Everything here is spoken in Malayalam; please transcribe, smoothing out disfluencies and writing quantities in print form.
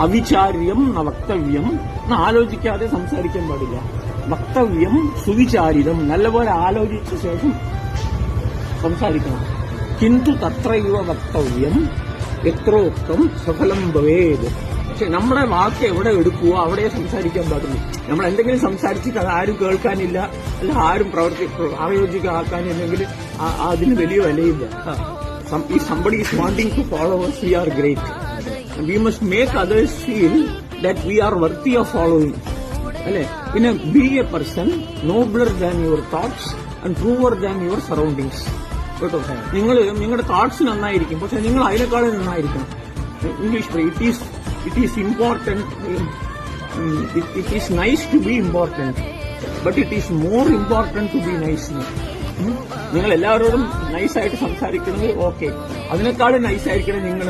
അവിചാര്യം വക്തവ്യം ആലോചിക്കാതെ സംസാരിക്കാൻ പാടില്ല. വക്തവ്യം സുവിചാരിതം, നല്ലപോലെ ആലോചിച്ച ശേഷം സംസാരിക്കണം. കിന്തു തത്രൈവ വക്തവ്യം എത്രോക്തം സഫലം ഭവേത്. പക്ഷെ നമ്മുടെ വാക്ക് എവിടെ എടുക്കുക അവിടെ സംസാരിക്കാൻ പാടുള്ളൂ. നമ്മൾ എന്തെങ്കിലും സംസാരിച്ചിട്ട് അത് ആരും കേൾക്കാനില്ല, അല്ല ആരും പ്രായോഗികമാക്കാനില്ലെങ്കിൽ അതിന് വലിയ വിലയില്ല. If somebody is wanting to follow us, we are great. And we must make others feel that we are worthy of following. അല്ലെ? പിന്നെ be a person nobler than your thoughts and truer than your surroundings. കേട്ടോ? നിങ്ങളുടെ തോട്ട്സ് നന്നായിരിക്കും, പക്ഷെ നിങ്ങൾ അതിനേക്കാളും നന്നായിരിക്കണം. English it is important, it is nice to be important, but it is more important to be nice. നിങ്ങൾ എല്ലാവരോടും നൈസായിട്ട് സംസാരിക്കണമെങ്കിൽ ഓക്കെ, അതിനേക്കാളും നൈസായിരിക്കണം നിങ്ങൾ.